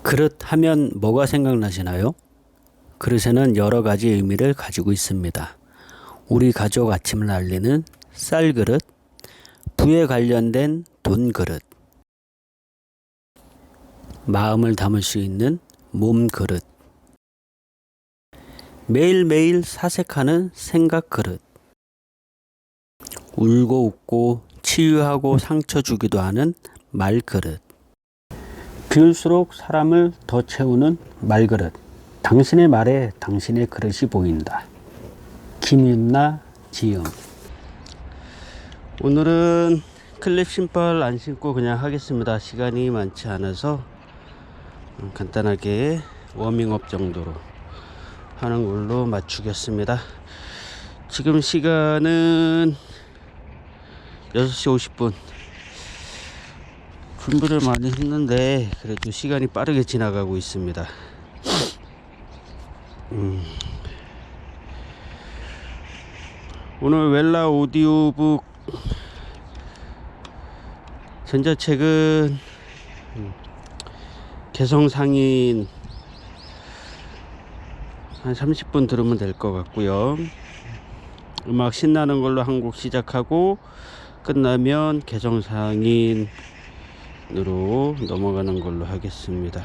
그릇 하면 뭐가 생각나시나요? 그릇에는 여러 가지 의미를 가지고 있습니다. 우리 가족 아침을 알리는 쌀 그릇, 부에 관련된 돈 그릇, 마음을 담을 수 있는 몸 그릇, 매일매일 사색하는 생각 그릇, 울고 웃고 치유하고 상처 주기도 하는 말 그릇, 비울수록 사람을 더 채우는 말 그릇. 당신의 말에 당신의 그릇이 보인다. 김윤나 지음. 오늘은 클립 신발 안 신고 그냥 하겠습니다. 시간이 많지 않아서 간단하게 워밍업 정도로 하는 걸로 맞추겠습니다. 지금 시간은 6시 50분. 준비를 많이 했는데 그래도 시간이 빠르게 지나가고 있습니다. 오늘 웰라 오디오북 전자책은 개성상인 한 30분 들으면 될 것 같고요. 음악 신나는 걸로 한 곡 시작하고 끝나면 개성상인으로 넘어가는 걸로 하겠습니다.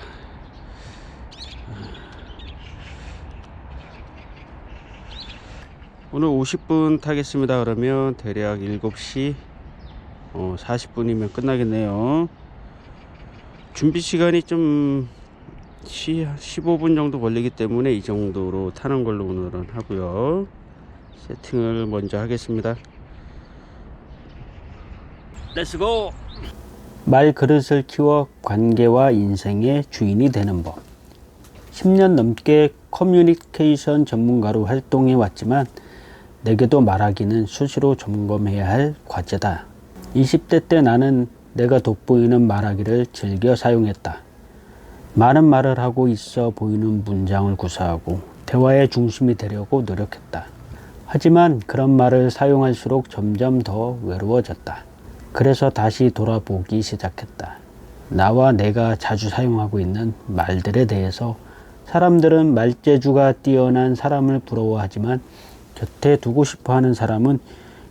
오늘 50분 타겠습니다. 그러면 대략 7시 40분이면 끝나겠네요. 준비 시간이 좀 15분 정도 걸리기 때문에 이 정도로 타는 걸로 오늘은 하고요. 세팅을 먼저 하겠습니다. 렛츠고! 말 그릇을 키워 관계와 인생의 주인이 되는 법. 10년 넘게 커뮤니케이션 전문가로 활동해 왔지만 내게도 말하기는 수시로 점검해야 할 과제다. 20대 때 나는 내가 돋보이는 말하기를 즐겨 사용했다. 많은 말을 하고 있어 보이는 문장을 구사하고 대화의 중심이 되려고 노력했다. 하지만 그런 말을 사용할수록 점점 더 외로워졌다. 그래서 다시 돌아보기 시작했다. 나와 내가 자주 사용하고 있는 말들에 대해서. 사람들은 말재주가 뛰어난 사람을 부러워하지만 곁에 두고 싶어 하는 사람은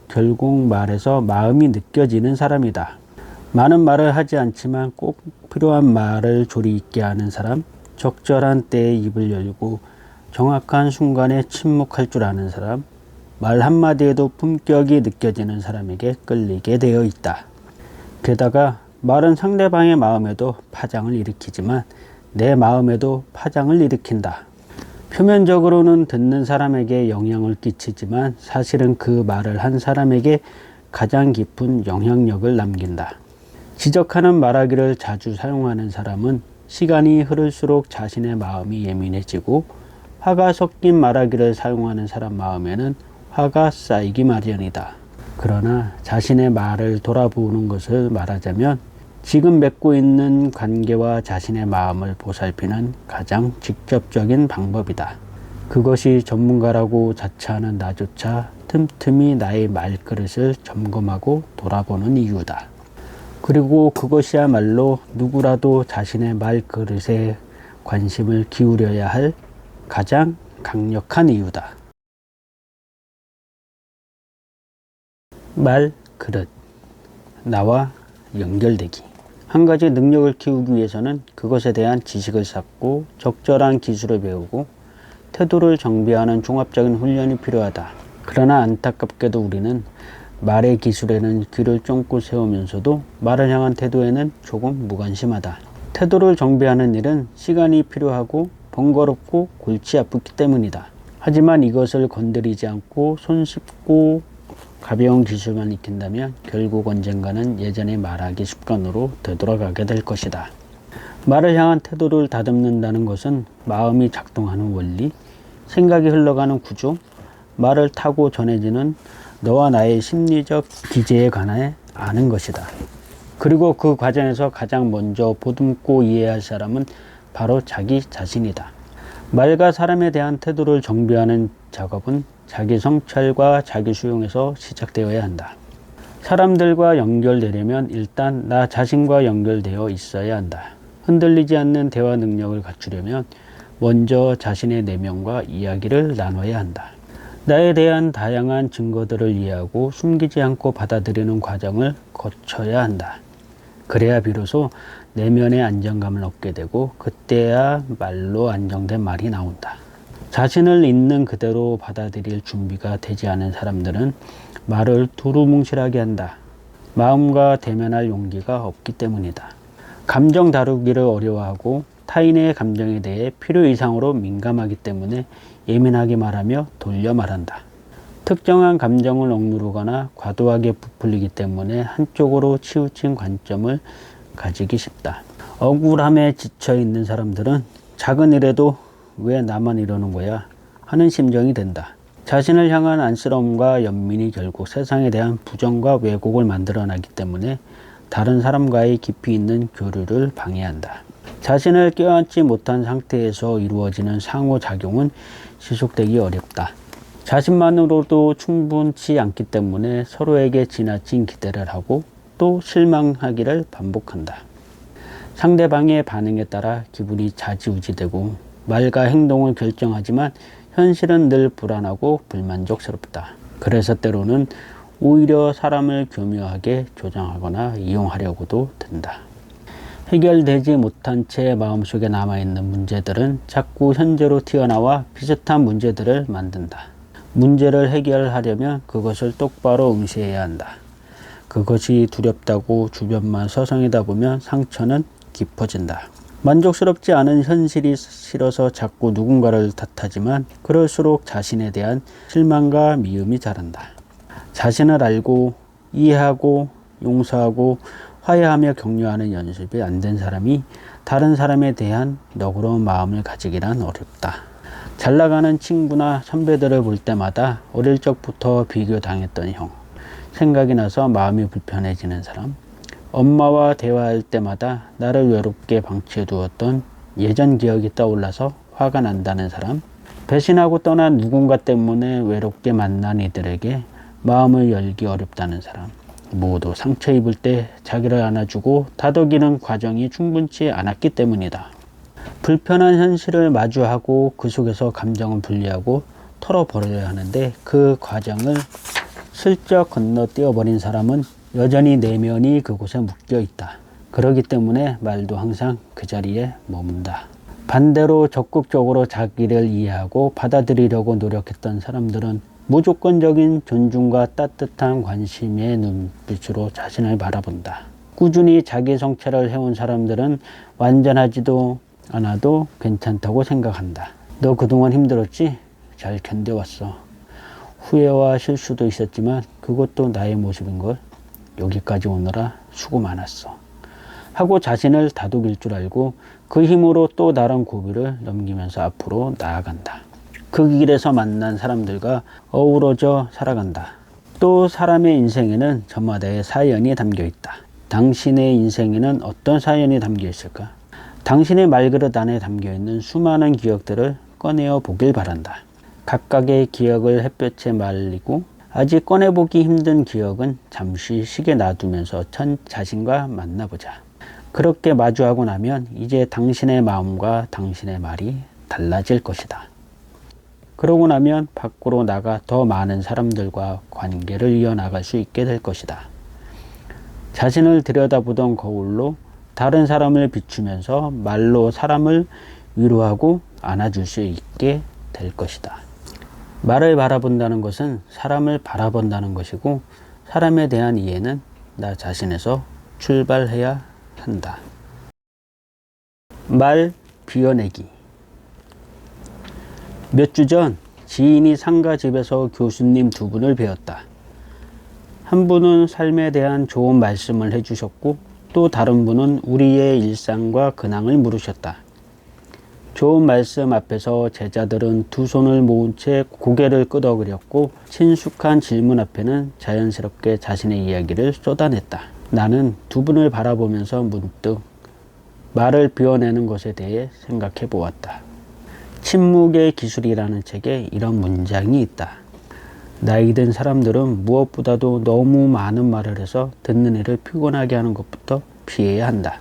결국 말에서 마음이 느껴지는 사람이다. 많은 말을 하지 않지만 꼭 필요한 말을 조리 있게 하는 사람, 적절한 때에 입을 열고 정확한 순간에 침묵할 줄 아는 사람, 말 한마디에도 품격이 느껴지는 사람에게 끌리게 되어 있다. 게다가 말은 상대방의 마음에도 파장을 일으키지만 내 마음에도 파장을 일으킨다. 표면적으로는 듣는 사람에게 영향을 끼치지만 사실은 그 말을 한 사람에게 가장 깊은 영향력을 남긴다. 지적하는 말하기를 자주 사용하는 사람은 시간이 흐를수록 자신의 마음이 예민해지고 화가 섞인 말하기를 사용하는 사람 마음에는 화가 쌓이기 마련이다. 그러나 자신의 말을 돌아보는 것을 말하자면 지금 맺고 있는 관계와 자신의 마음을 보살피는 가장 직접적인 방법이다. 그것이 전문가라고 자처하는 나조차 틈틈이 나의 말그릇을 점검하고 돌아보는 이유다. 그리고 그것이야말로 누구라도 자신의 말그릇에 관심을 기울여야 할 가장 강력한 이유다. 말그릇, 나와 연결되기. 한 가지 능력을 키우기 위해서는 그것에 대한 지식을 쌓고 적절한 기술을 배우고 태도를 정비하는 종합적인 훈련이 필요하다. 그러나 안타깝게도 우리는 말의 기술에는 귀를 쫑긋 세우면서도 말을 향한 태도에는 조금 무관심하다. 태도를 정비하는 일은 시간이 필요하고 번거롭고 골치 아프기 때문이다. 하지만 이것을 건드리지 않고 손쉽고 가벼운 기술만 익힌다면 결국 언젠가는 예전의 말하기 습관으로 되돌아가게 될 것이다. 말을 향한 태도를 다듬는다는 것은 마음이 작동하는 원리, 생각이 흘러가는 구조, 말을 타고 전해지는 너와 나의 심리적 기제에 관해 아는 것이다. 그리고 그 과정에서 가장 먼저 보듬고 이해할 사람은 바로 자기 자신이다. 말과 사람에 대한 태도를 정비하는 작업은 자기 성찰과 자기 수용에서 시작되어야 한다. 사람들과 연결되려면 일단 나 자신과 연결되어 있어야 한다. 흔들리지 않는 대화 능력을 갖추려면 먼저 자신의 내면과 이야기를 나눠야 한다. 나에 대한 다양한 증거들을 이해하고 숨기지 않고 받아들이는 과정을 거쳐야 한다. 그래야 비로소 내면의 안정감을 얻게 되고 그때야 말로 안정된 말이 나온다. 자신을 있는 그대로 받아들일 준비가 되지 않은 사람들은 말을 두루뭉실하게 한다. 마음과 대면할 용기가 없기 때문이다. 감정 다루기를 어려워하고 타인의 감정에 대해 필요 이상으로 민감하기 때문에 예민하게 말하며 돌려 말한다. 특정한 감정을 억누르거나 과도하게 부풀리기 때문에 한쪽으로 치우친 관점을 가지기 쉽다. 억울함에 지쳐 있는 사람들은 작은 일에도 왜 나만 이러는 거야 하는 심정이 된다. 자신을 향한 안쓰러움과 연민이 결국 세상에 대한 부정과 왜곡을 만들어내기 때문에 다른 사람과의 깊이 있는 교류를 방해한다. 자신을 껴안지 못한 상태에서 이루어지는 상호작용은 지속되기 어렵다. 자신만으로도 충분치 않기 때문에 서로에게 지나친 기대를 하고 또 실망하기를 반복한다. 상대방의 반응에 따라 기분이 좌지우지되고 말과 행동을 결정하지만 현실은 늘 불안하고 불만족스럽다. 그래서 때로는 오히려 사람을 교묘하게 조장하거나 이용하려고도 든다. 해결되지 못한 채 마음속에 남아있는 문제들은 자꾸 현재로 튀어나와 비슷한 문제들을 만든다. 문제를 해결하려면 그것을 똑바로 응시해야 한다. 그것이 두렵다고 주변만 서성이다 보면 상처는 깊어진다. 만족스럽지 않은 현실이 싫어서 자꾸 누군가를 탓하지만 그럴수록 자신에 대한 실망과 미움이 자란다. 자신을 알고 이해하고 용서하고 화해하며 격려하는 연습이 안 된 사람이 다른 사람에 대한 너그러운 마음을 가지기란 어렵다. 잘 나가는 친구나 선배들을 볼 때마다 어릴 적부터 비교당했던 형, 생각이 나서 마음이 불편해지는 사람, 엄마와 대화할 때마다 나를 외롭게 방치해 두었던 예전 기억이 떠올라서 화가 난다는 사람, 배신하고 떠난 누군가 때문에 외롭게 만난 이들에게 마음을 열기 어렵다는 사람, 모두 상처 입을 때 자기를 안아주고 다독이는 과정이 충분치 않았기 때문이다. 불편한 현실을 마주하고 그 속에서 감정을 분리하고 털어버려야 하는데 그 과정을 슬쩍 건너뛰어버린 사람은 여전히 내면이 그곳에 묶여 있다. 그렇기 때문에 말도 항상 그 자리에 머문다. 반대로 적극적으로 자기를 이해하고 받아들이려고 노력했던 사람들은 무조건적인 존중과 따뜻한 관심의 눈빛으로 자신을 바라본다. 꾸준히 자기 성찰을 해온 사람들은 완전하지도 않아도 괜찮다고 생각한다. 너 그동안 힘들었지? 잘 견뎌왔어. 후회와 실수도 있었지만 그것도 나의 모습인걸. 여기까지 오느라 수고 많았어. 하고 자신을 다독일 줄 알고 그 힘으로 또 다른 고비를 넘기면서 앞으로 나아간다. 그 길에서 만난 사람들과 어우러져 살아간다. 또 사람의 인생에는 저마다의 사연이 담겨 있다. 당신의 인생에는 어떤 사연이 담겨 있을까? 당신의 말그릇 안에 담겨 있는 수많은 기억들을 꺼내어 보길 바란다. 각각의 기억을 햇볕에 말리고 아직 꺼내보기 힘든 기억은 잠시 쉬게 놔두면서 전 자신과 만나보자. 그렇게 마주하고 나면 이제 당신의 마음과 당신의 말이 달라질 것이다. 그러고 나면 밖으로 나가 더 많은 사람들과 관계를 이어나갈 수 있게 될 것이다. 자신을 들여다보던 거울로 다른 사람을 비추면서 말로 사람을 위로하고 안아줄 수 있게 될 것이다. 말을 바라본다는 것은 사람을 바라본다는 것이고 사람에 대한 이해는 나 자신에서 출발해야 한다. 말 비워내기. 몇 주 전 지인이 상가집에서 교수님 두 분을 뵈었다. 한 분은 삶에 대한 좋은 말씀을 해주셨고 또 다른 분은 우리의 일상과 근황을 물으셨다. 좋은 말씀 앞에서 제자들은 두 손을 모은 채 고개를 끄덕거렸고 친숙한 질문 앞에는 자연스럽게 자신의 이야기를 쏟아냈다. 나는 두 분을 바라보면서 문득 말을 비워내는 것에 대해 생각해 보았다. 침묵의 기술이라는 책에 이런 문장이 있다. 나이 든 사람들은 무엇보다도 너무 많은 말을 해서 듣는 이를 피곤하게 하는 것부터 피해야 한다.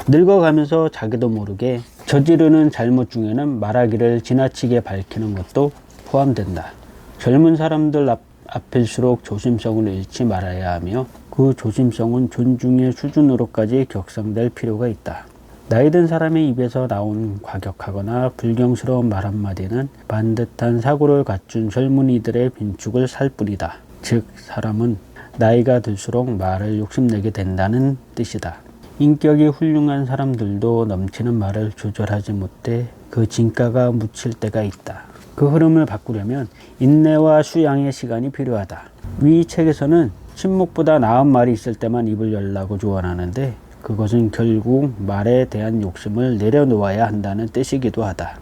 늙어가면서 자기도 모르게 저지르는 잘못 중에는 말하기를 지나치게 밝히는 것도 포함된다. 젊은 사람들 앞일수록 조심성을 잃지 말아야 하며 그 조심성은 존중의 수준으로까지 격상될 필요가 있다. 나이 든 사람의 입에서 나온 과격하거나 불경스러운 말 한마디는 반듯한 사고를 갖춘 젊은이들의 빈축을 살 뿐이다. 즉 사람은 나이가 들수록 말을 욕심내게 된다는 뜻이다. 인격이 훌륭한 사람들도 넘치는 말을 조절하지 못해 그 진가가 묻힐 때가 있다. 그 흐름을 바꾸려면 인내와 수양의 시간이 필요하다. 위 책에서는 침묵보다 나은 말이 있을 때만 입을 열라고 조언하는데 그것은 결국 말에 대한 욕심을 내려놓아야 한다는 뜻이기도 하다.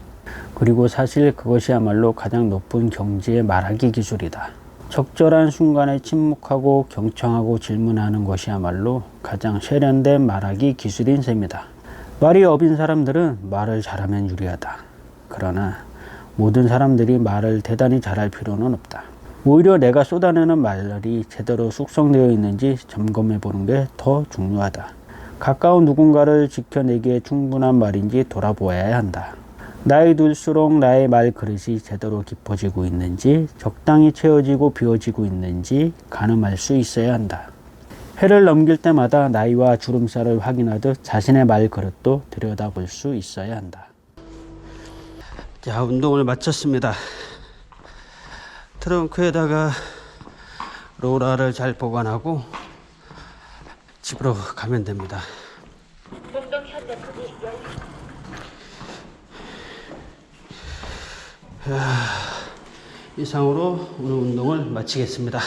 그리고 사실 그것이야말로 가장 높은 경지의 말하기 기술이다. 적절한 순간에 침묵하고 경청하고 질문하는 것이야말로 가장 세련된 말하기 기술인 셈이다. 말이 업인 사람들은 말을 잘하면 유리하다. 그러나 모든 사람들이 말을 대단히 잘할 필요는 없다. 오히려 내가 쏟아내는 말이 제대로 숙성되어 있는지 점검해 보는 게 더 중요하다. 가까운 누군가를 지켜내기에 충분한 말인지 돌아보아야 한다. 나이 들수록 나의 말 그릇이 제대로 깊어지고 있는지 적당히 채워지고 비워지고 있는지 가늠할 수 있어야 한다. 해를 넘길 때마다 나이와 주름살을 확인하듯 자신의 말 그릇도 들여다볼 수 있어야 한다. 자, 운동을 마쳤습니다. 트렁크에다가 로라를 잘 보관하고 집으로 가면 됩니다. 이상으로 오늘 운동을 마치겠습니다.